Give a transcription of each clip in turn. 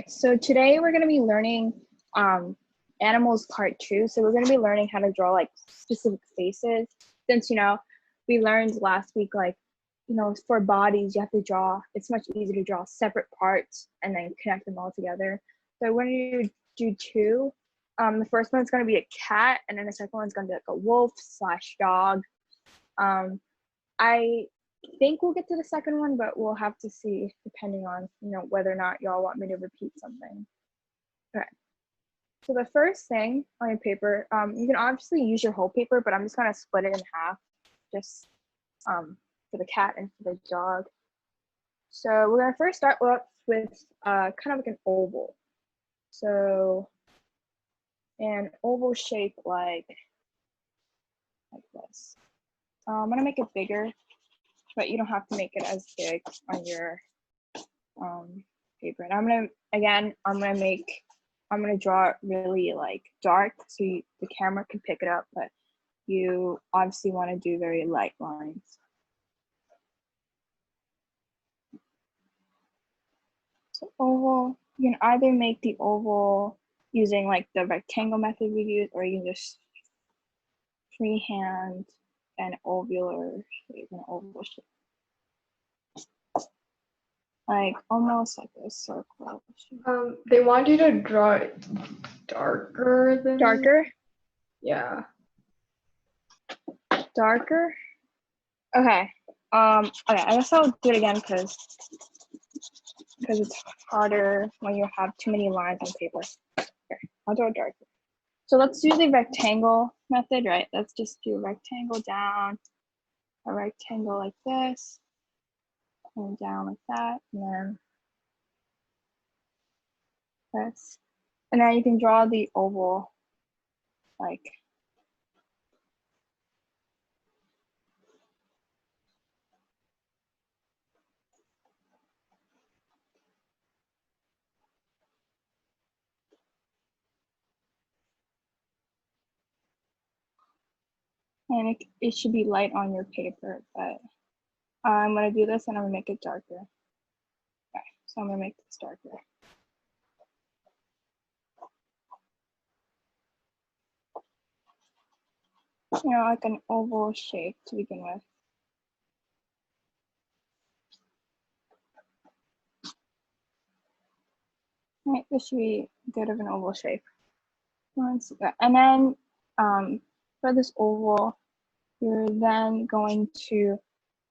Okay, so today we're going to be learning animals part 2. So we're going to be learning how to draw like specific faces. Since, we learned last week, like, for bodies, you have to draw, it's much easier to draw separate parts and then connect them all together. So we're going to do 2. The first one's going to be a cat, and then the second one's going to be like a wolf/dog. I think we'll get to the second one, but we'll have to see depending on whether or not y'all want me to repeat something. Okay, so the first thing on your paper, you can obviously use your whole paper, but I'm just going to split it in half just for the cat and for the dog. So we're going to first start with kind of like an oval. So an oval shape like this. I'm going to make it bigger, but you don't have to make it as big on your paper. And I'm gonna draw it really like dark so the camera can pick it up, but you obviously want to do very light lines. So oval, you can either make the oval using like the rectangle method we use, or you can just freehand an ovular shape, an oval shape. Like almost like a circle. They want you to draw it darker than darker. Yeah. Darker. Okay. Okay. I guess I'll do it again because it's harder when you have too many lines on paper. Here, I'll draw it darker. So let's do the rectangle method, right? Let's just do a rectangle down, a rectangle like this, and down like that, and then this. And now you can draw the oval like and it should be light on your paper, but I'm gonna do this and I'm gonna make it darker. Okay, so I'm gonna make this darker. Like an oval shape to begin with. Right, this should be good of an oval shape. And then for this oval, you're then going to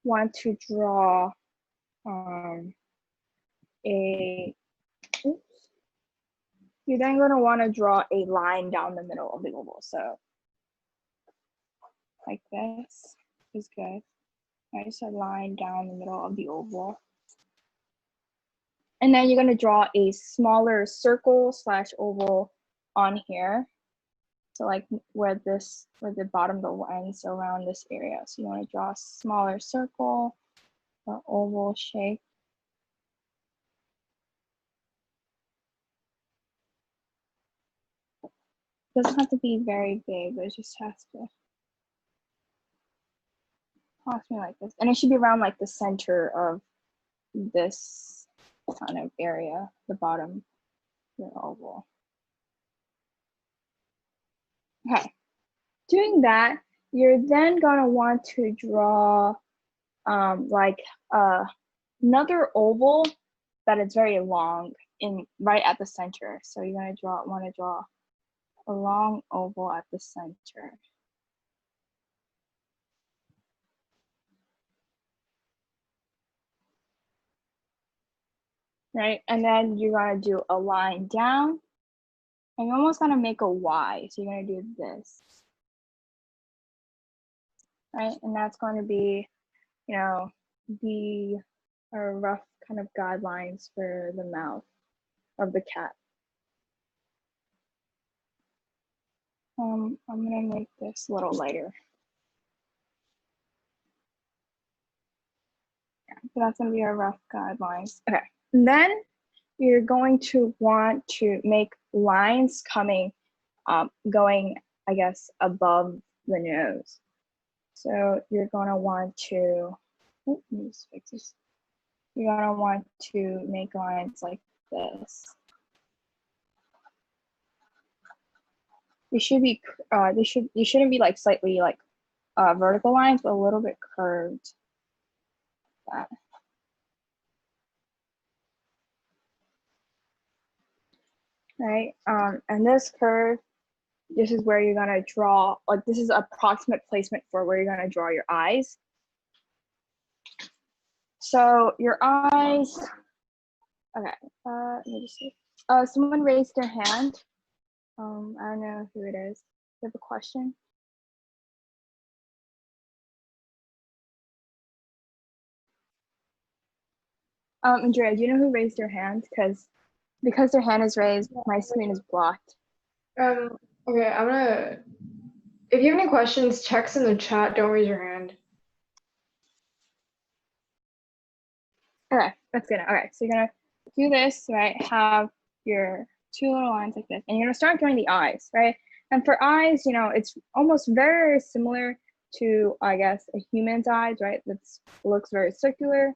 want to draw you're then going to want to draw a line down the middle of the oval. So like this is good. Just a line down the middle of the oval. And then you're going to draw a smaller circle/oval on here. So like where the bottom of the oval ends, around this area. So you want to draw a smaller circle or oval shape. It doesn't have to be very big, but it just has to cross me like this. And it should be around like the center of this kind of area, the bottom of your oval. Okay, doing that, you're then gonna want to draw like another oval that is very long right at the center. So you're gonna want to draw a long oval at the center. Right, and then you're gonna do a line down, and you're almost gonna make a Y. So you're gonna do this, right? And that's going to be, the rough kind of guidelines for the mouth of the cat. I'm gonna make this a little lighter. Yeah, so that's gonna be our rough guidelines. Okay, and then you're going to want to make lines coming, going, I guess, above the nose. So you're gonna want to, let me just fix this. You're gonna want to make lines like this. they should be they shouldn't be like slightly like vertical lines, but a little bit curved. That. Right, and this curve, this is where you're gonna draw, like this is approximate placement for where you're gonna draw your eyes. So your eyes, okay, let me just see. Someone raised their hand. I don't know who it is. You have a question? Andrea, do you know who raised their hand? Because their hand is raised, my screen is blocked. Okay, I'm gonna, if you have any questions, text in the chat, don't raise your hand. Okay, that's good. Okay, so you're gonna do this, right? Have your two little lines like this, and you're gonna start drawing the eyes, right? And for eyes, you know, it's almost very similar to, I guess, a human's eyes, right? That looks very circular.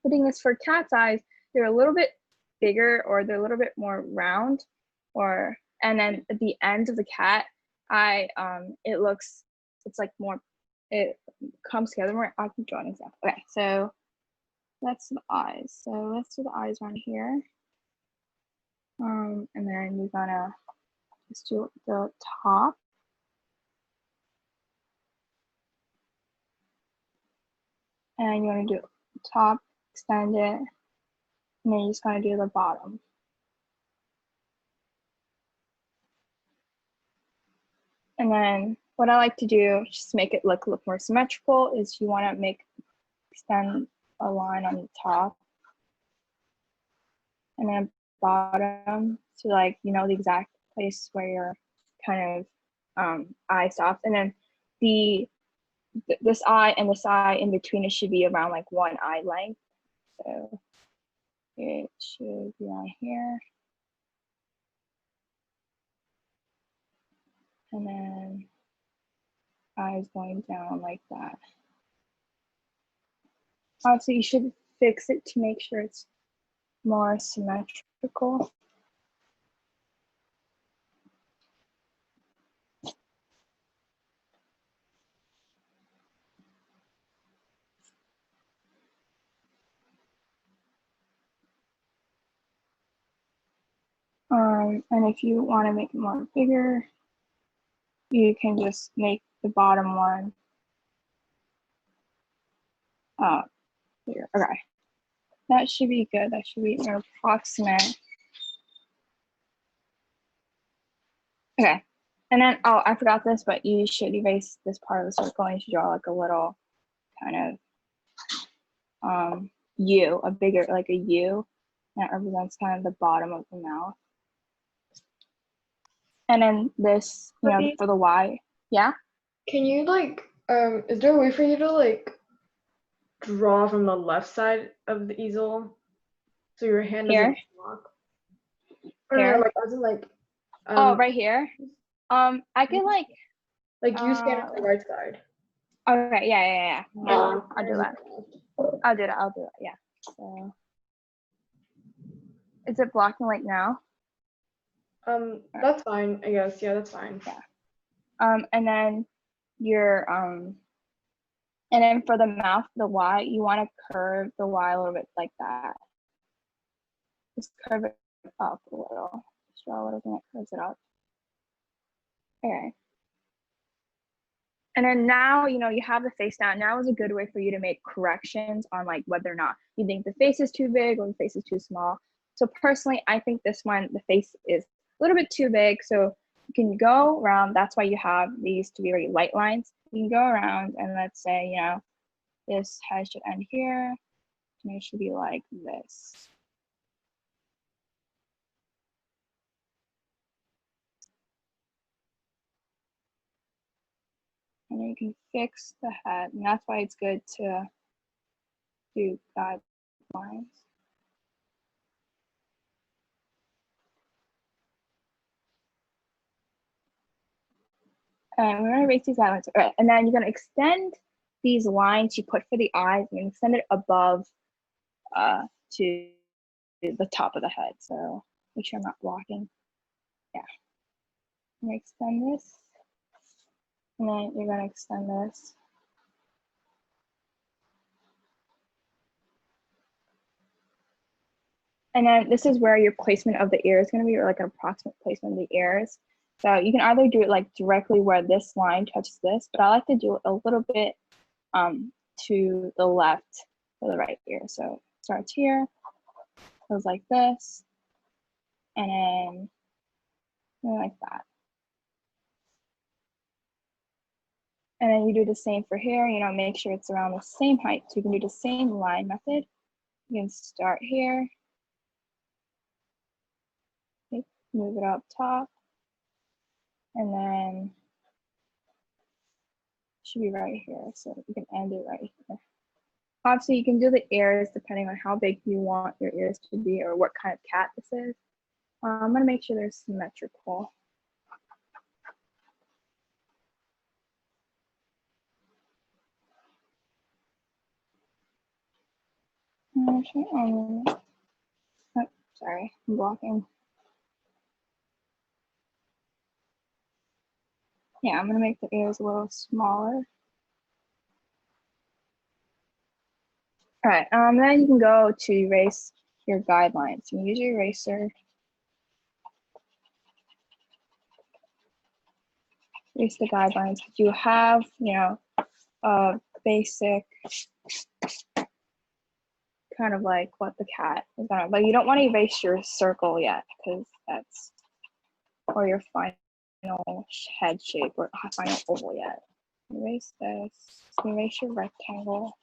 The thing is, for cat's eyes, they're a little bit bigger, or they're a little bit more round, or and then at the end of the cat eye, it's like more, it comes together more. I can draw an example. Okay, so that's the eyes. So let's do the eyes right here. And then we're gonna just do the top. And you want to do top, extend it, and then you're just gonna do the bottom. And then what I like to do, just to make it look more symmetrical, is you want to extend a line on the top and then bottom to, like, you know, the exact place where your kind of eye stops. And then this eye and this eye in between, it should be around like one eye length. So it should be on here. And then eyes going down like that. Obviously, you should fix it to make sure it's more symmetrical. And if you want to make it more bigger, you can just make the bottom one bigger. Okay, that should be good. That should be an approximate. Okay, and then, oh, I forgot this, but you should erase this part of the circle and you should draw like a little kind of U, a bigger, like a U that represents kind of the bottom of the mouth. And then this, you know, for the Y, yeah? Can you like, is there a way for you to like draw from the left side of the easel so your hand doesn't block? Here? Or like, as in like, oh, right here? I can like you stand on the right side. Okay, yeah. I'll do that. I'll do that, yeah. So, is it blocking like now? That's fine, I guess. Yeah, that's fine. Yeah. And then your and then for the mouth, the Y, you want to curve the Y a little bit like that. Just curve it up a little. Just draw a little thing that curves it up. Okay. And then now, you know, you have the face down. Now is a good way for you to make corrections on like whether or not you think the face is too big or the face is too small. So personally, I think this one, the face is a little bit too big. So you can go around. That's why you have these to be very light lines. You can go around and let's say, you know, this head should end here. And it should be like this. And then you can fix the head. And that's why it's good to do guidelines. And we're going to erase these guidelines. All right. And then you're going to extend these lines you put for the eyes and extend it above to the top of the head. So make sure I'm not blocking. Yeah. gonna extend this, and then you're gonna extend this. And then this is where your placement of the ear is going to be, or like an approximate placement of the ears. So you can either do it like directly where this line touches this, but I like to do it a little bit to the left for the right ear. So it starts here, goes like this, and then like that. And then you do the same for here, you know, make sure it's around the same height. So you can do the same line method. You can start here, move it up top, and then it should be right here. So you can end it right here. Obviously, you can do the ears depending on how big you want your ears to be or what kind of cat this is. I'm gonna make sure they're symmetrical. Oh, sorry, I'm blocking. Yeah, I'm gonna make the ears a little smaller. All right, then you can go to erase your guidelines. You can use your eraser. Erase the guidelines. You have, you know, a basic kind of like what the cat is gonna, but you don't want to erase your circle yet because that's, or your final head shape or final oval yet. Erase this, erase your rectangle.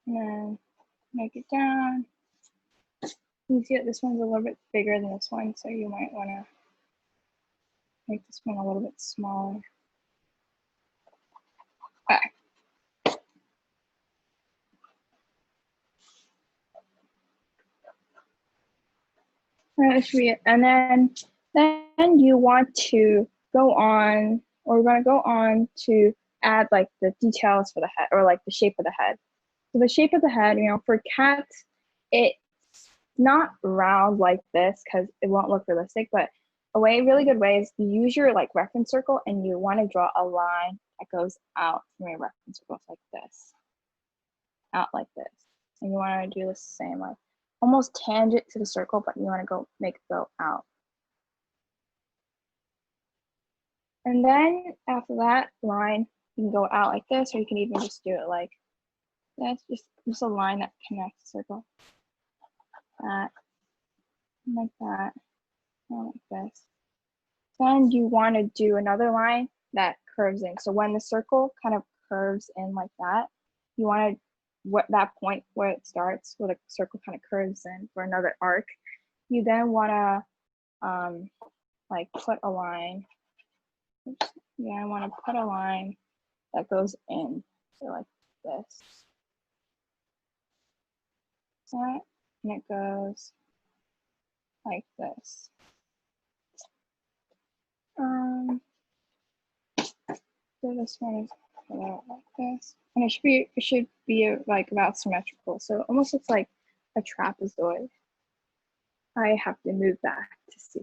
And then make it down. You see that this one's a little bit bigger than this one, so you might want to make this one a little bit smaller. Okay. That should be it. And then you want to go on, or we're going to go on to add like the details for the head, or like the shape of the head. So the shape of the head, you know, for cats, it's not round like this because it won't look realistic, but a really good way is to use your like reference circle, and you want to draw a line that goes out from your reference circle like this, out like this. And you want to do the same, like almost tangent to the circle, but you want to make it go out. And then after that line, you can go out like this, or you can even just do it like this, just a line that connects the circle. That, like that, like this. Then you want to do another line that curves in. So when the circle kind of curves in like that, you want to, that point where it starts, where the circle kind of curves in for another arc, you then want to like put a line. Oops, yeah, I want to put a line that goes in, so like this. That, and it goes like this. So this one is like this, and it should be like about symmetrical. So it almost looks like a trapezoid. I have to move back to see.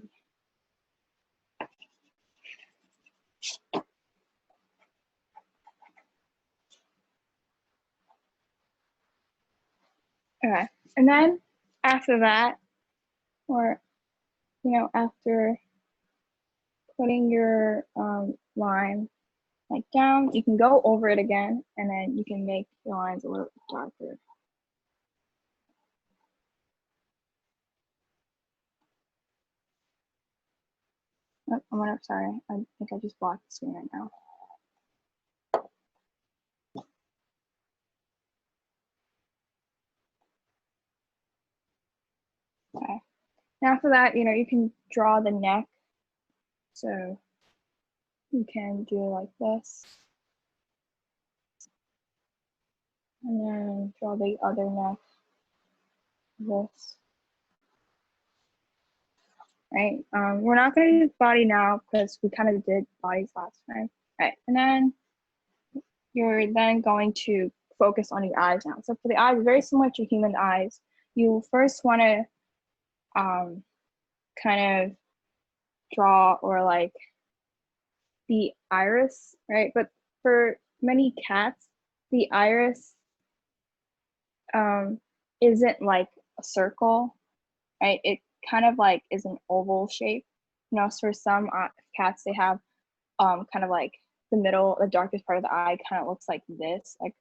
Okay, and then after that, or you know, after putting your line like down, you can go over it again, and then you can make the lines a little bit darker. Oh, sorry, I think I just blocked the screen right now. Okay, now after that, you know, you can draw the neck. So you can do like this. And then draw the other neck, this. Right, we're not going to do body now because we kind of did bodies last time. Right, and then you're then going to focus on the eyes now. So for the eyes, very similar to human eyes, you first want to kind of draw or like the iris, right? But for many cats, the iris isn't like a circle, right? It kind of like is an oval shape. You know, so for some cats, they have kind of like the middle, the darkest part of the eye kind of looks like this, like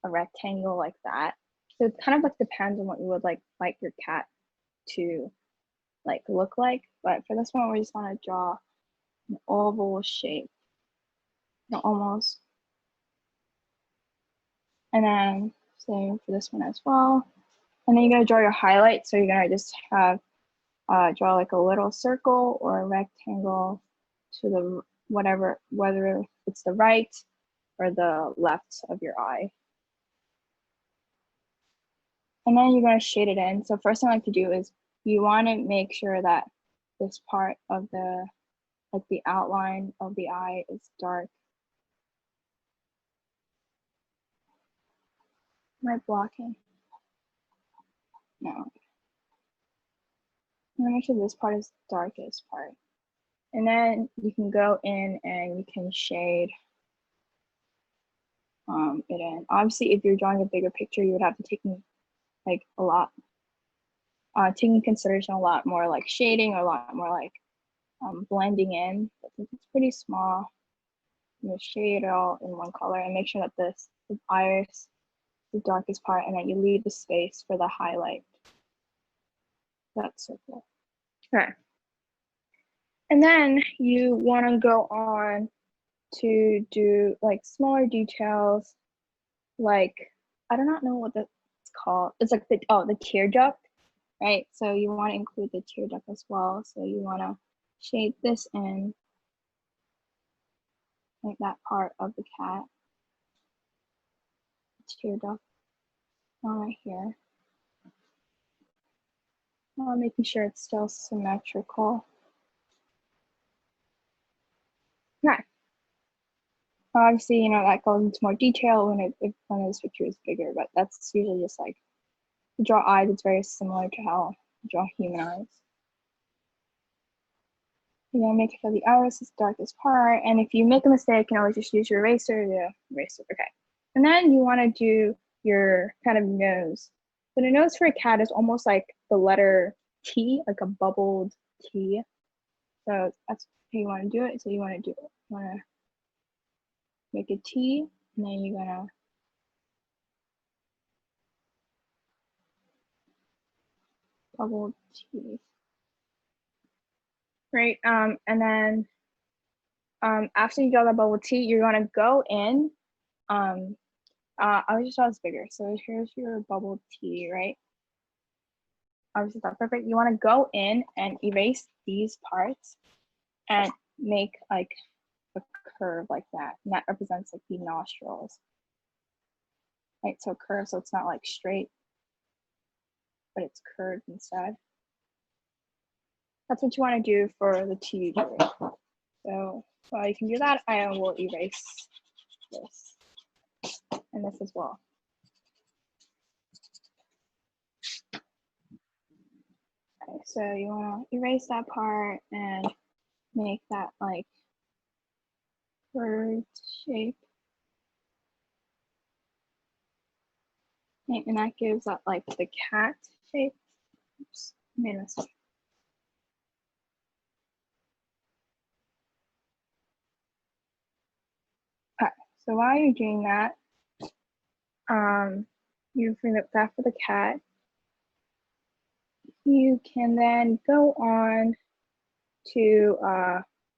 a rectangle like that. So it kind of like depends on what you would like your cat to like look like. But for this one, we just want to draw an oval shape, almost. And then same for this one as well. And then you're gonna draw your highlight. So you're gonna just have draw like a little circle or a rectangle to the whether it's the right or the left of your eye. And then you're going to shade it in. So first thing I like to do is you want to make sure that this part of the, like the outline of the eye is dark. Am I blocking? No. I'm gonna make sure this part is the darkest part. And then you can go in and you can shade it in. Obviously, if you're drawing a bigger picture, you would have to take like a lot, taking consideration a lot more like shading or a lot more like blending in. But since it's pretty small, you shade it all in one color and make sure that the iris, the darkest part, and then you leave the space for the highlight. That's circle. Okay. And then you want to go on to do like smaller details, like I do not know what that's called. It's like the tear duct, right? So you want to include the tear duct as well. So you want to shade this in, like that part of the cat, tear duct, right here. Making sure it's still symmetrical. Okay. Obviously, you know, that goes into more detail when when this picture is bigger, but that's usually just like to draw eyes. It's very similar to how you draw human eyes. You know, make sure the iris is the darkest part, and if you make a mistake, you can always just use your eraser to erase it. Okay. And then you want to do your kind of nose. So the nose for a cat is almost like the letter T, like a bubbled T. So that's how you want to do it. So you want to make a T, and then you're gonna bubble T. Right. And then after you draw the bubble T, you're gonna go in. I would just draw this bigger. So here's your bubble T, right? Obviously that's perfect. You want to go in and erase these parts and make like a curve like that. And that represents like the nostrils. Right, so curved, so it's not like straight, but it's curved instead. That's what you want to do for the T. So while you can do that, I will erase this and this as well. Okay, so you want to erase that part and make that like curved shape. And that gives that like the cat shape. Oops, made a mistake. Okay, so while you're doing that, you bring up that for the cat. You can then go on to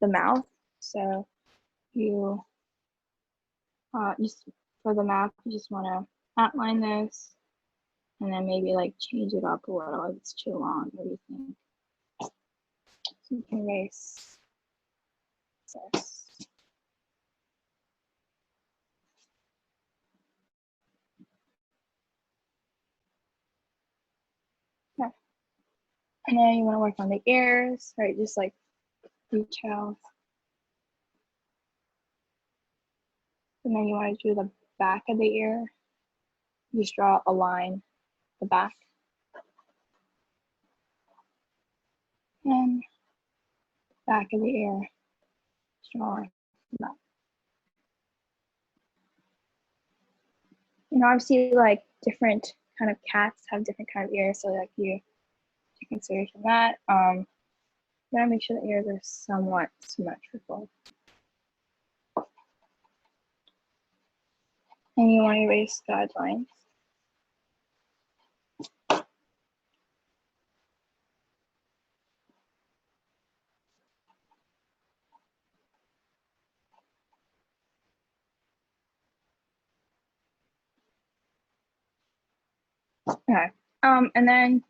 the mouth. So you just for the mouth, you just want to outline this and then maybe like change it up a little if it's too long. What do you think? So you can erase this. Okay. And then you want to work on the ears, right? Just like details. And then you want to do the back of the ear. Just draw a line, the back. And back of the ear, draw that. And obviously, like different kind of cats have different kind of ears, so like you take consideration of that. You gotta make sure the ears are somewhat symmetrical. And you want to erase guidelines. Okay. And then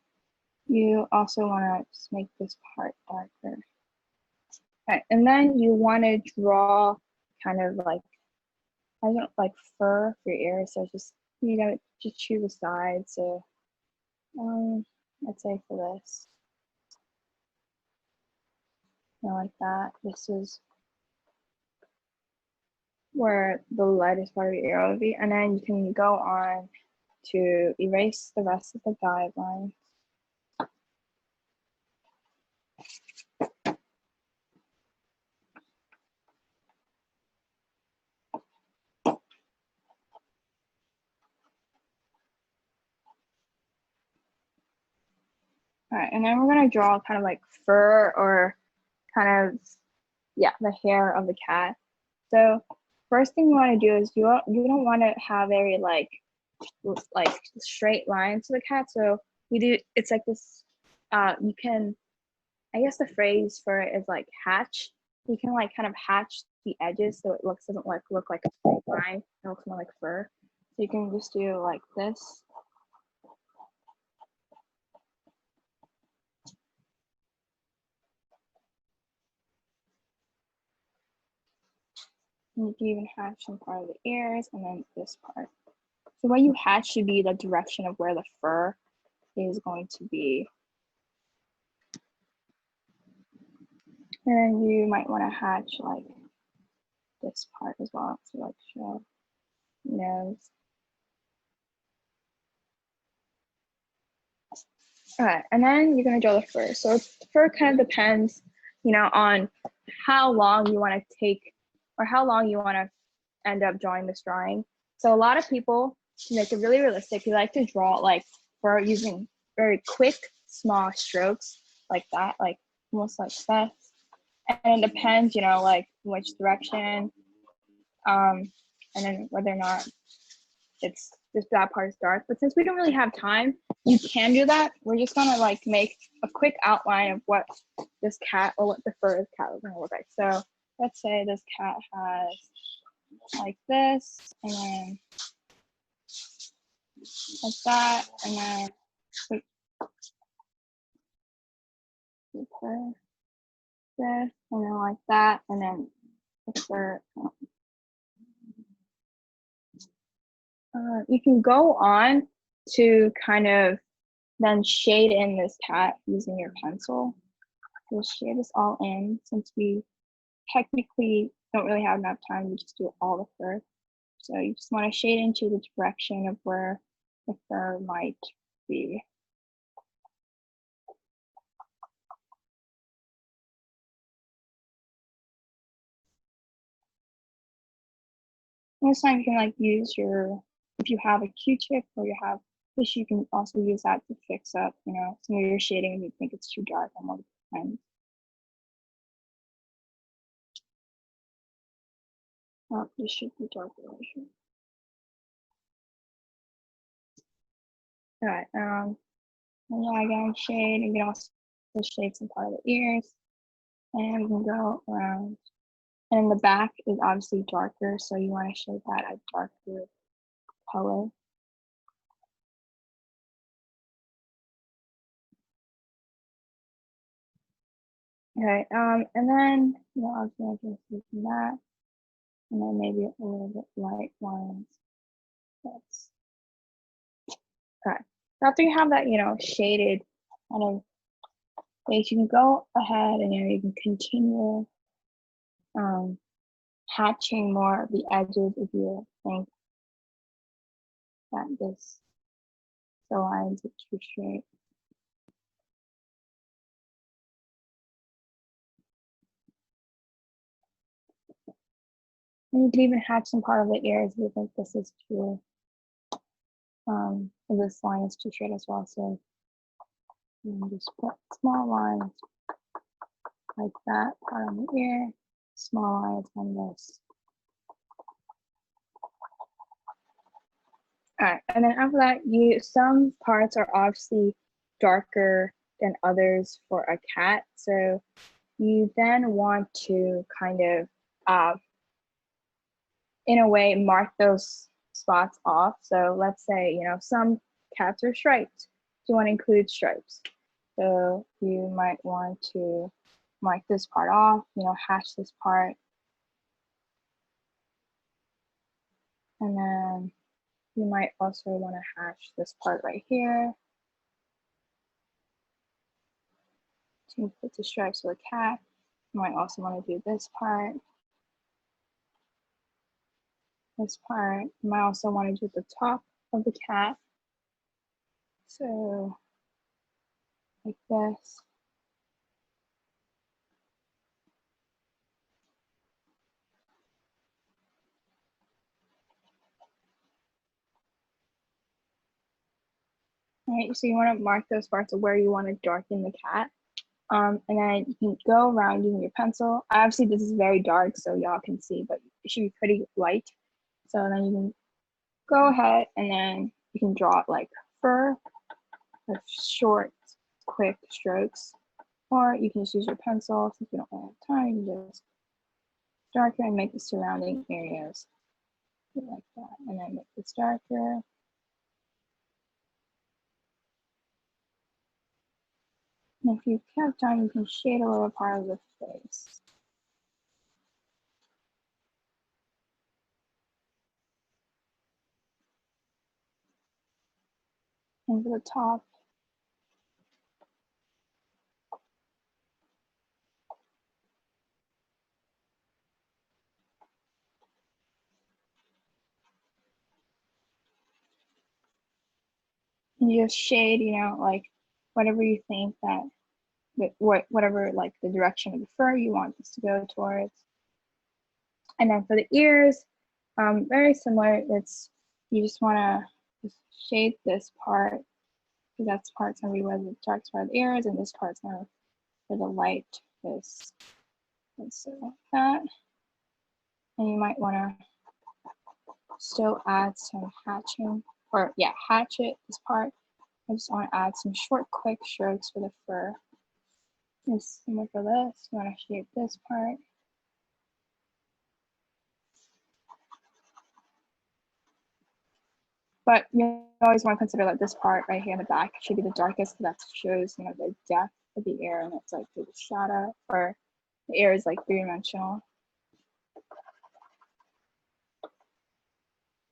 you also want to just make this part darker. Okay. And then you want to draw kind of like, I don't like fur for your ears. So just, you gotta just choose a side. So let's say for this, like that. This is where the lightest part of your ear will be. And then you can go on to erase the rest of the guidelines. All right, and then we're gonna draw kind of like fur or kind of, yeah, the hair of the cat. So first thing you want to do is you don't want to have very like straight lines to the cat. So we do, it's like this, you can, I guess the phrase for it is like hatch. You can like kind of hatch the edges so it doesn't like look like a straight line. It looks more like fur. So you can just do like this. And you can even hatch some part of the ears and then this part. So what you hatch should be the direction of where the fur is going to be. And then you might want to hatch like this part as well to like show nose. All right, and then you're gonna draw the fur. So fur kind of depends, on how long you want to take or how long you want to end up drawing this drawing. So a lot of people, to make it really realistic, you like to draw like fur using very quick, small strokes like that, like almost like that. And it depends, like which direction, and then whether or not it's just that part is dark. But since we don't really have time, you can do that. We're just gonna like make a quick outline of what this cat or what the fur of this cat is gonna look like. So let's say this cat has like this, and then like that, and then wait, this, and then like that, and then the fur. You can go on to kind of then shade in this cat using your pencil. We'll shade this all in since we technically don't really have enough time to just do all the fur. So you just want to shade into the direction of where the fur might be. Most times you can like use if you have a Q-tip or you have tissue, you can also use that to fix up, some of your shading if you think it's too dark on one of the times. Oh, this should be darker. All right, yeah, again, shade, and you can also shade some part of the ears, and we can go around. And the back is obviously darker, so you want to shade that a darker color. Okay, and then obviously I can see from that, and then maybe a little bit light lines. That's okay. After you have that, shaded kind of base, you can go ahead and you can continue hatching more of the edges if you think that this aligns it too straight. And you can even hatch some part of the ears if you think this is too, if this line is too straight as well. So you can just put small lines like that part on the ear, small lines on this. All right, and then after that, some parts are obviously darker than others for a cat. So you then want to kind of, in a way, mark those spots off. So let's say, some cats are striped. You want to include stripes. So you might want to mark this part off, hash this part. And then you might also want to hash this part right here. To put the stripes for the cat. You might also want to do this part. This part. You might also want to do the top of the cat. So like this. All right, so you want to mark those parts of where you want to darken the cat. And then you can go around using your pencil. Obviously, this is very dark, so y'all can see, but it should be pretty light. So then you can go ahead and then you can draw it like fur, with short, quick strokes. Or you can just use your pencil. Since you don't have time, you can just darken and make the surrounding areas like that. And then make this darker. And if you have time, you can shade a little part of the face. And for the top, you just shade, like whatever you think that, whatever like the direction of the fur you want this to go towards. And then for the ears, very similar. You just want to just shade this part, because that's part's gonna be where the dark part of the ears, and this part's gonna for the light is like that. And you might want to still add some hatching, or yeah, hatchet this part. I just want to add some short, quick strokes for the fur. Just similar for this. You want to shape this part. But you always want to consider that this part right here in the back should be the darkest, because that shows, the depth of the ear, and it's like through the shadow, or the ear is like three-dimensional.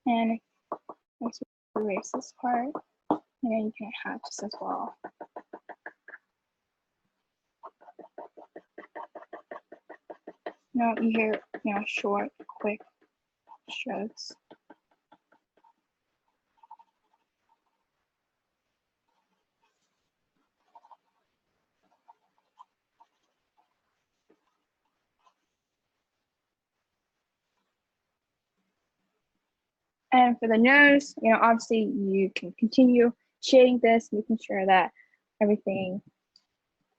And let's erase this part, and then you can hatch this as well. You hear, short, quick strokes. And for the nose, obviously you can continue shading this, making sure that everything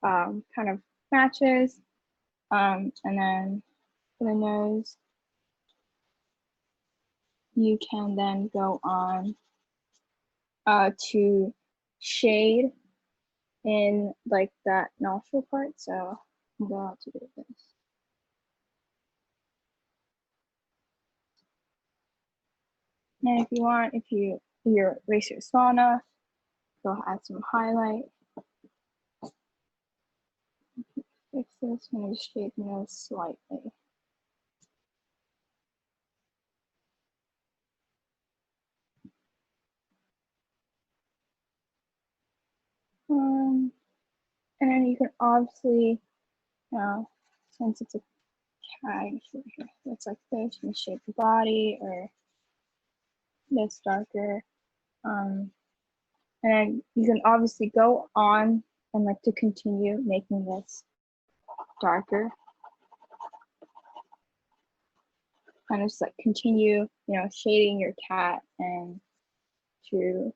kind of matches. And then for the nose, you can then go on to shade in like that nostril part. So I'm going to do this. And if you want, if your eraser is small enough, go add some highlight. Fix this, and just shade the nose slightly. And then you can obviously, since it's a Looks like this. You can shape the body or this darker. And then you can obviously go on and like to continue making this darker. Kind of just like continue, shading your cat and to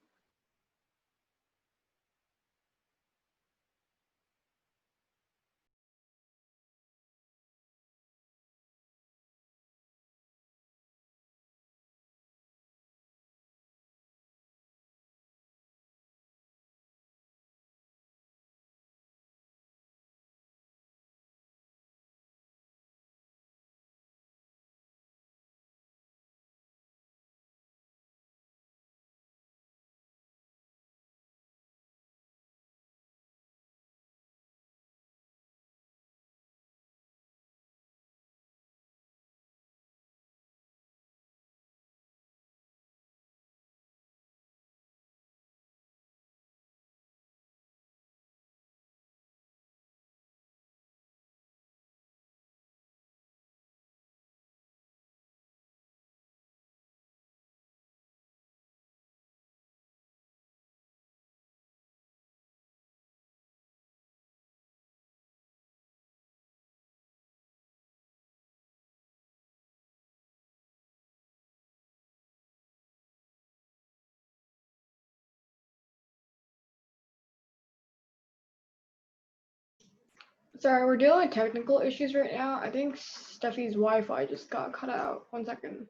Sorry, we're dealing with technical issues right now. I think Stephy's Wi-Fi just got cut out. 1 second.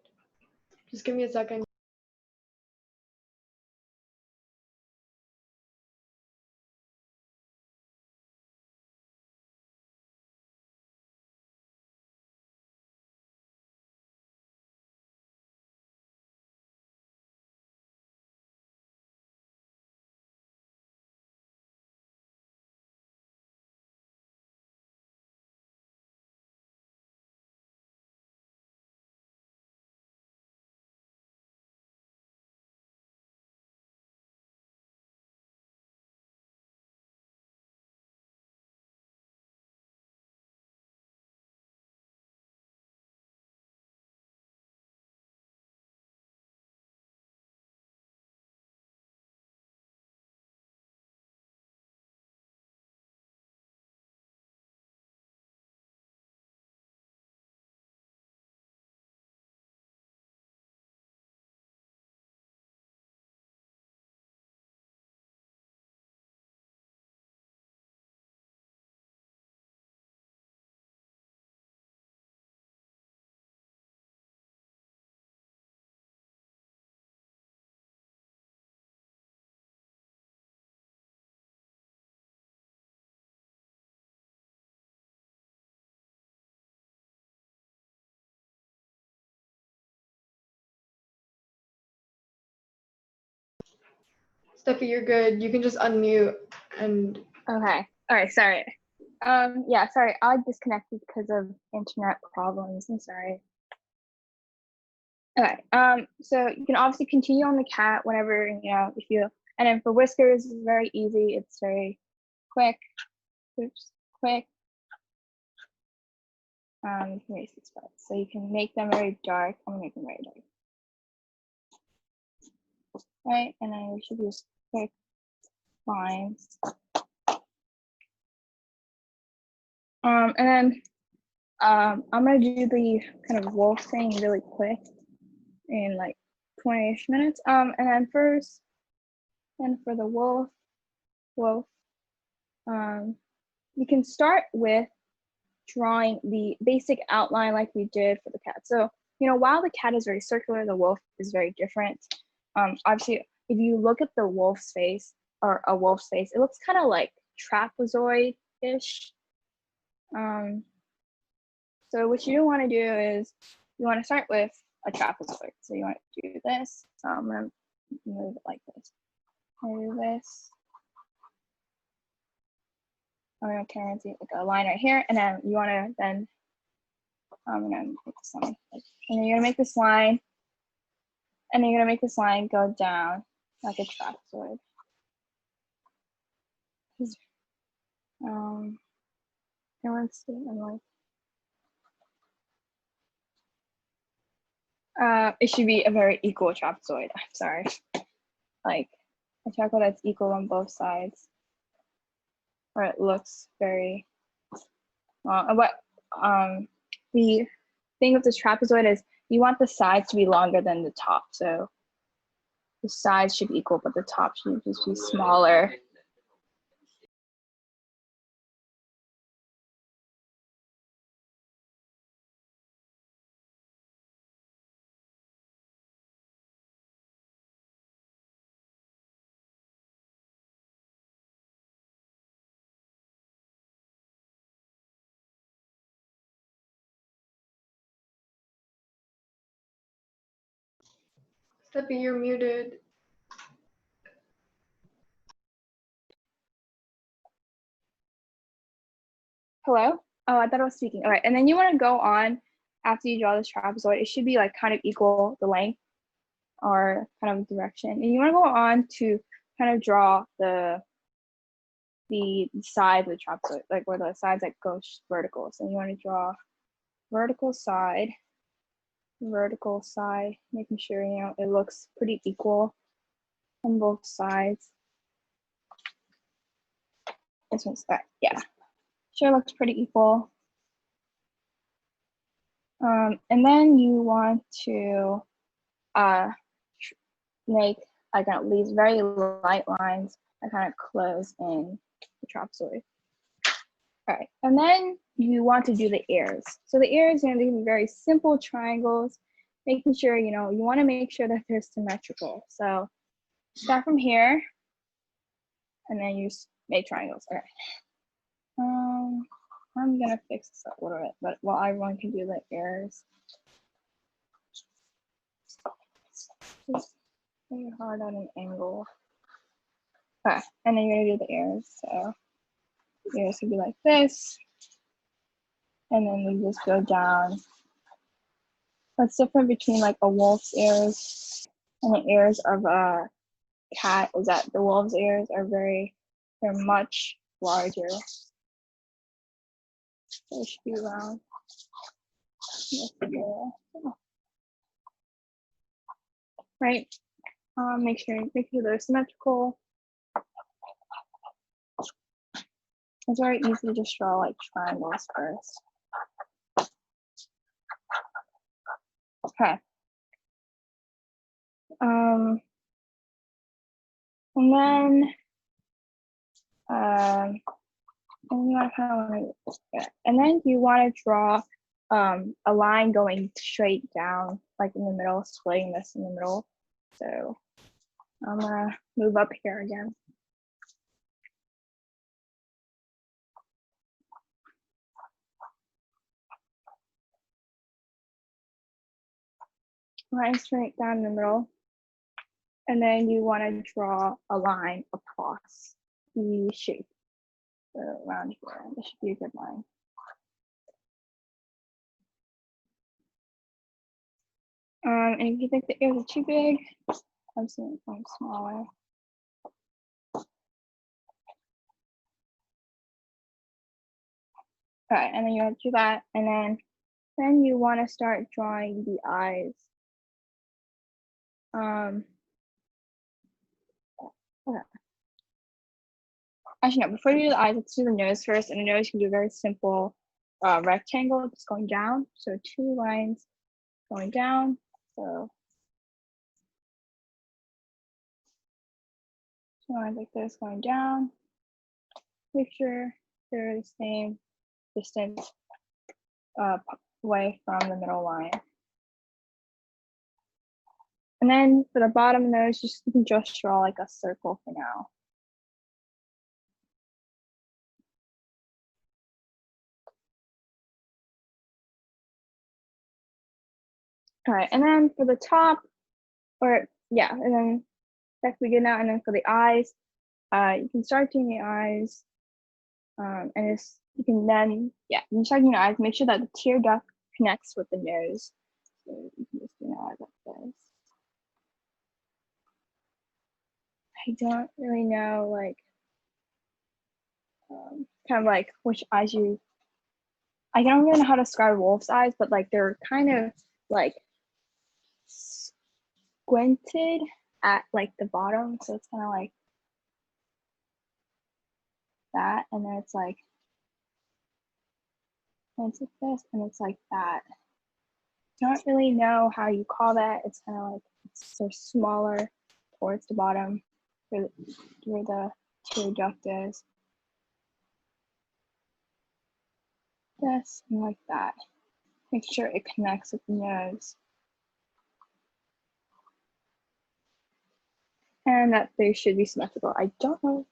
Just give me a second. Steffi, you're good. You can just unmute and. Okay. All right. Sorry. Yeah. Sorry. I disconnected because of internet problems. I'm sorry. Okay. So you can obviously continue on the cat whenever if you. And then for Whiskers, it's very easy. It's very quick. Oops. Quick. You can erase these parts. So you can make them very dark. I'm gonna make them very dark. Right. And then we should use quick lines. And then I'm gonna do the kind of wolf thing really quick in like 20-ish minutes. And then first, and for the wolf, you can start with drawing the basic outline like we did for the cat. So while the cat is very circular, the wolf is very different. Obviously, if you look at the wolf's face or a wolf's face, it looks kind of like trapezoid-ish. So what you want to do is you want to start with a trapezoid. So you want to do this. So I'm going to move it like this. Do this. I'm going to turn it like a line right here. And then you want to then, I'm going to make this line. And then you're going to make this line. And then you're going to make this line go down like a trapezoid. And let's see, I'm like, It should be a very equal trapezoid. I'm sorry. Like a triangle that's equal on both sides, or it looks very what the thing with this trapezoid is you want the sides to be longer than the top. So the sides should be equal, but the top should just be smaller. Stephy, you're muted. Hello? Oh, I thought I was speaking. All right, and then you want to go on after you draw this trapezoid. It should be like kind of equal the length or kind of direction. And you want to go on to kind of draw the sides of the trapezoid, like where the sides like go vertical. So you want to draw vertical side, making sure it looks pretty equal on both sides. This one's that, yeah. Sure looks pretty equal. And then you want to make like these very light lines that kind of close in the trapezoid. All right, and then you want to do the ears. So the ears are going to be very simple triangles, making sure, you want to make sure that they're symmetrical. So start from here, and then you make triangles. All right. I'm gonna fix this up a little bit, but while everyone can do the ears. Just very hard on an angle. Okay, and then you're gonna do the ears. So the ears would be like this, and then we just go down. What's different between like a wolf's ears and the ears of a cat is that the wolf's ears are they're much larger. They should be around. Right. Make sure they're symmetrical. It's very easy to just draw like triangles first. Okay. And then and then you want to draw a line going straight down, like in the middle, splitting this in the middle. So I'm gonna move up here again. Line straight down in the middle. And then you want to draw a line across the shape. So around here, this should be a good line. And if you think the ears are too big, I'm seeing them smaller. Okay, and then you have to do that, and then you want to start drawing the eyes. Okay. Actually, no, before you do the eyes, let's do the nose first. And the nose can do a very simple rectangle just going down. So 2 lines going down. So 2 lines like this going down. Make sure they're the same distance away from the middle line. And then for the bottom nose, you can just draw like a circle for now. All right, and then for the top, and then that's we good now. And then for the eyes, you can start doing the eyes, and you can start doing the eyes. Make sure that the tear duct connects with the nose. So you can just do the eyes like this. I don't really know, like, kind of like which eyes I don't really know how to describe wolf's eyes, but like they're kind of like squinted at like the bottom, so it's kind of like that, and then it's like this, and it's like that. Don't really know how you call that. It's kind of like it's so smaller towards the bottom where the tear duct is. This and like that. Make sure it connects with the nose. And that they should be symmetrical. I don't know.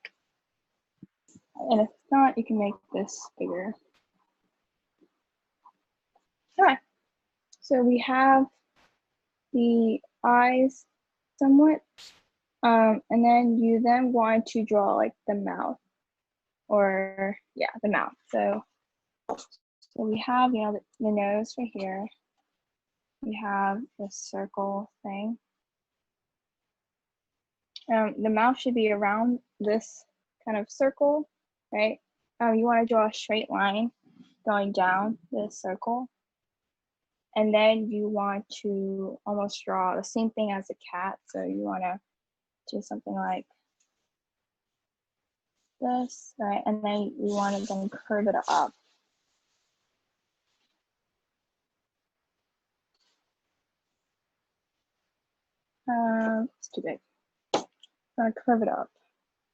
And if not, you can make this bigger. Okay. So we have the eyes somewhat. And then you want to draw like the mouth, or yeah, the mouth. So we have, you know, the nose right here. We have the circle thing. The mouth should be around this kind of circle, right? You want to draw a straight line going down this circle. And then you want to almost draw the same thing as a cat. So you want to do something like this, right? And then you want to then curve it up. It's too big. I'm gonna curve it up.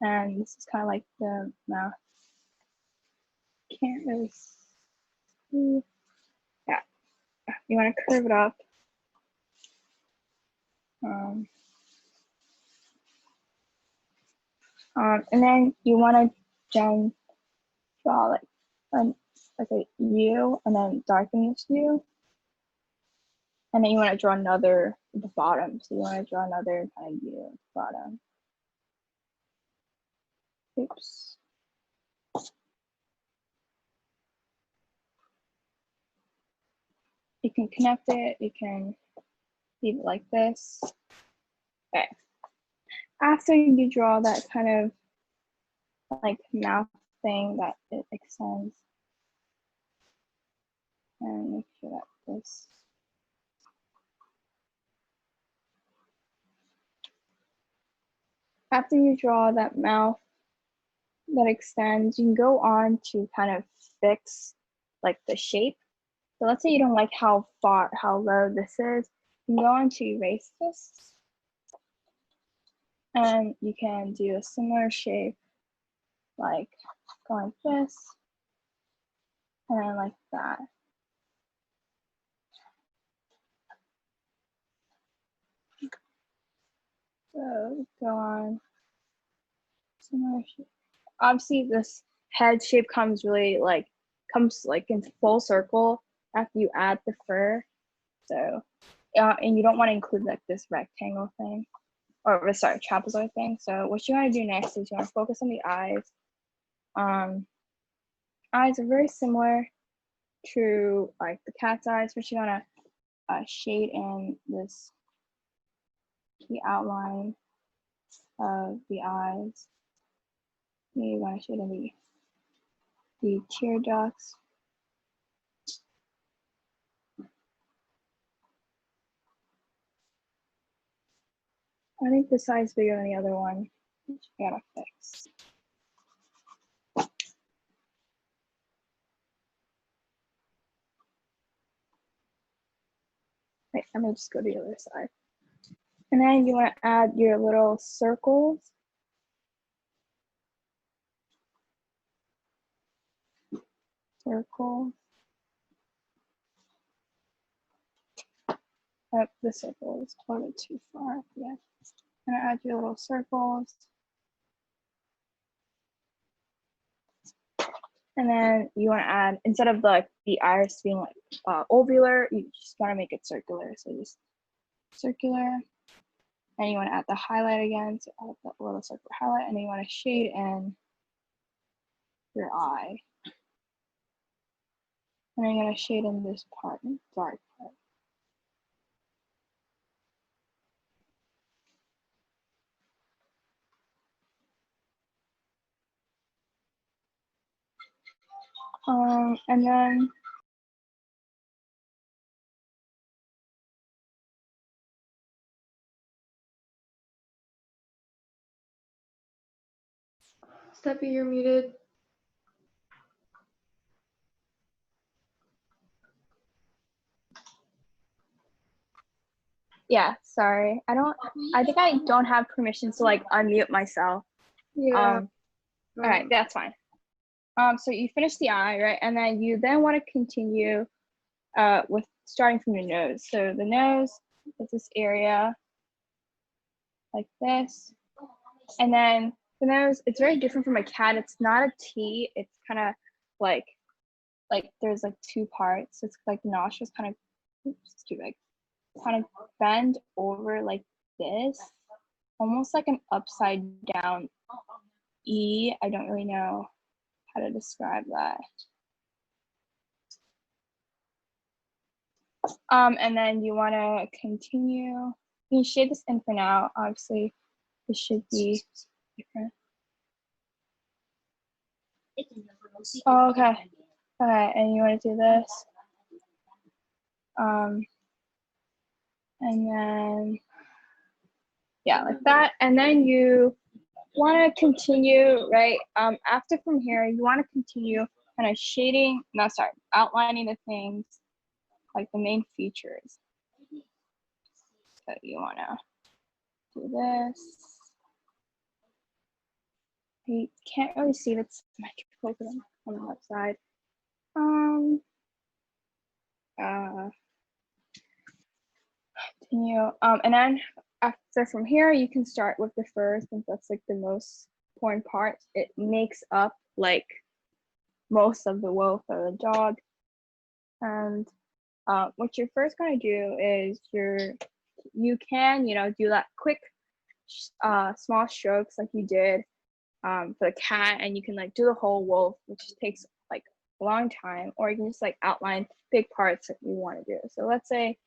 And this is kind of like the mouth. Can't really see. Yeah, you want to curve it up. And then you want to draw like a U and then darken this U. And then you want to draw another at the bottom. So you want to draw another kind of U at the bottom. Oops. You can connect it. You can leave it like this. Okay. After you draw that kind of like mouth thing that it extends, and make sure that this. After you draw that mouth that extends, you can go on to kind of fix like the shape. So let's say you don't like how low this is. You can go on to erase this. And you can do a similar shape, like going like this, and then like that. So go on, similar shape. Obviously, this head shape comes like in full circle after you add the fur. So, and you don't want to include like this rectangle thing, or sorry, trapezoid thing. So what you want to do next is you want to focus on the eyes. Eyes are very similar to like the cat's eyes, but you want to shade in this key outline of the eyes. You want to shade in the tear ducts. I think the side's bigger than the other one, which I gotta fix. Wait, I'm gonna just go to the other side. And then you want to add your little circles. Circles. Oh, the circle is a little too far. Yeah. And add your little circles. And then you want to add, instead of like the iris being like ovular, you just want to make it circular. So just circular. And you want to add the highlight again. So add the little circle highlight, and then you want to shade in your eye. And I'm going to shade in this part, dark part. And then Steffi, you're muted. Yeah, sorry. I think I don't have permission to like unmute myself. Yeah. All right, that's fine. So you finish the eye, right? And then you want to continue with starting from your nose. So the nose is this area like this. And then the nose, it's very different from a cat. It's not a T. It's kind of like there's like two parts. It's like the nostrils kind of, oops, it's too big. Kind of bend over like this, almost like an upside down E. I don't really know how to describe that. And then you want to continue. You can shade this in for now. Obviously, this should be different. Oh, okay. Okay, and you want to do this. And then, yeah, like that. And then you want to continue, right? After from here, you want to continue kind of shading, no, sorry, outlining the things, like the main features. So you want to do this. You can't really see that's symmetrical on the left side. Continue. And then after from here, you can start with the fur, since that's like the most important part. It makes up like most of the wolf or the dog. And what you're first going to do is you can, do that quick small strokes like you did for the cat, and you can like do the whole wolf, which takes like a long time, or you can just like outline big parts that you want to do. So let's say,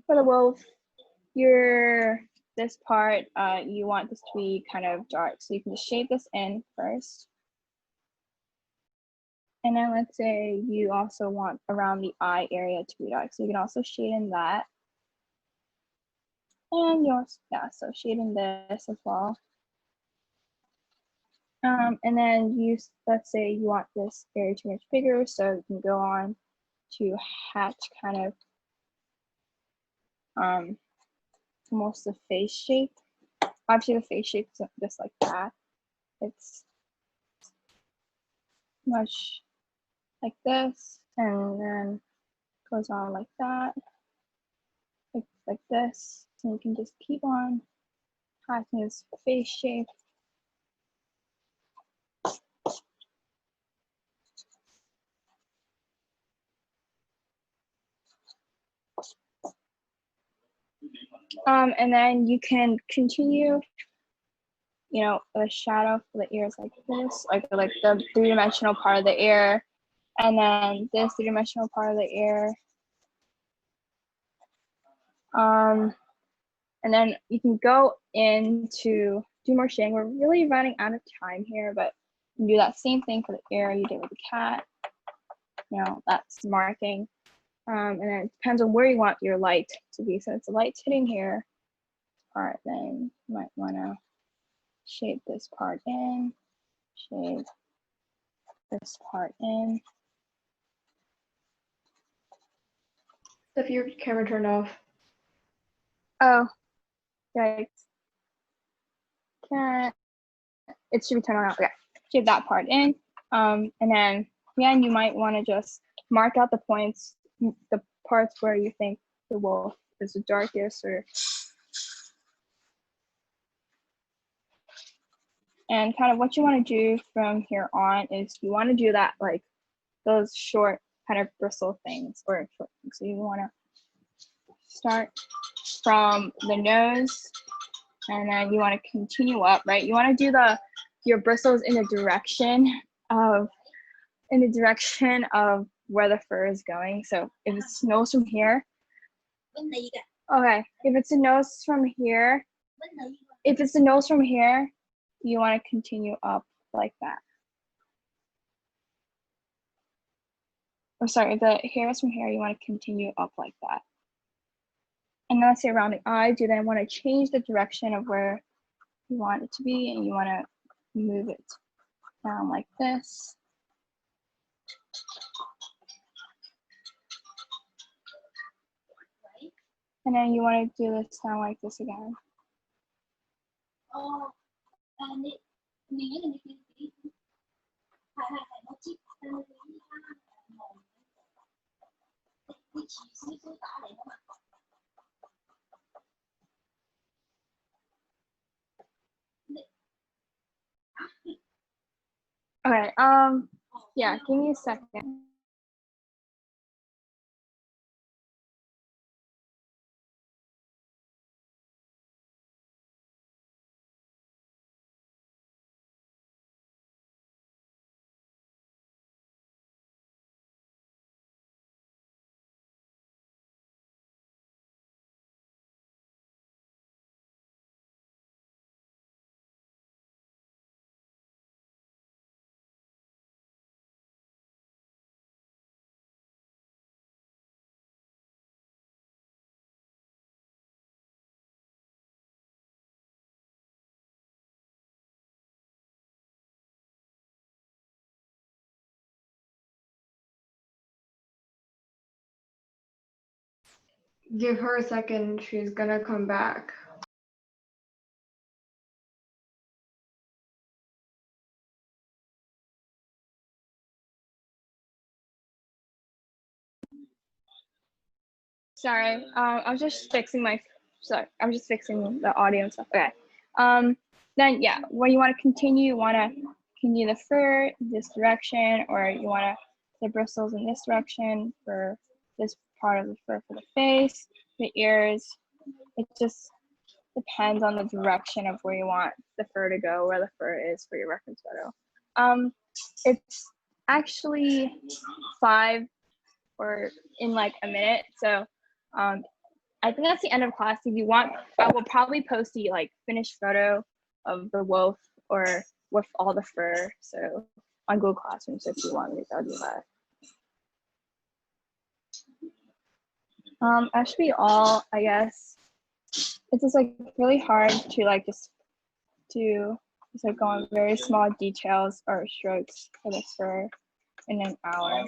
for the wolf, this part, you want this to be kind of dark, so you can just shade this in first. And then let's say you also want around the eye area to be dark, so you can also shade in that. And so shade in this as well. And then let's say you want this area to be much bigger, so you can go on to hatch kind of almost the face shape. Obviously the face shape isn't just like that. It's much like this, and then goes on like that, like this. And you can just keep on hatching this face shape. And then you can continue, the shadow for the ears like this, like the three-dimensional part of the ear, and then this three-dimensional part of the ear. And then you can go in to do more shading. We're really running out of time here, but you can do that same thing for the ear you did with the cat. That's marking. And then it depends on where you want your light to be. So if the light's hitting here, part, then you might want to shade this part in, shade this part in. If your camera turned off. Oh, yikes. It should be turned on. Okay, shade that part in. And then again, you might want to just mark out the points, the parts where you think the wolf is the darkest, and kind of what you want to do from here on is you want to do that like those short kind of bristle things, or short things. So you want to start from the nose, and then you want to continue up, right? You want to do your bristles in the direction of where the fur is going. So if it's nose from here, okay, if it's a nose from here, you want to continue up like that. Oh, sorry, if the hair is from here, you want to continue up like that. And then let's say around the eyes, you then want to change the direction of where you want it to be, and you want to move it down like this. And then you want to do this down like this again. Okay, yeah, give me a second. Give her a second, she's gonna come back. Sorry, I'm just fixing I'm just fixing the audio and stuff. Okay. Then yeah, when you want to continue, you want to continue the fur this direction, or you want to the bristles in this direction for this part of the fur for the face, the ears. It just depends on the direction of where you want the fur to go, where the fur is for your reference photo. It's actually 5 or in like a minute. So I think that's the end of class. If you want, I will probably post the like finished photo of the wolf or with all the fur. So on Google Classroom. So if you want me, I'll do that. That should be all, I guess. It's just like really hard to like just like go on very small details or strokes for the fur in an hour.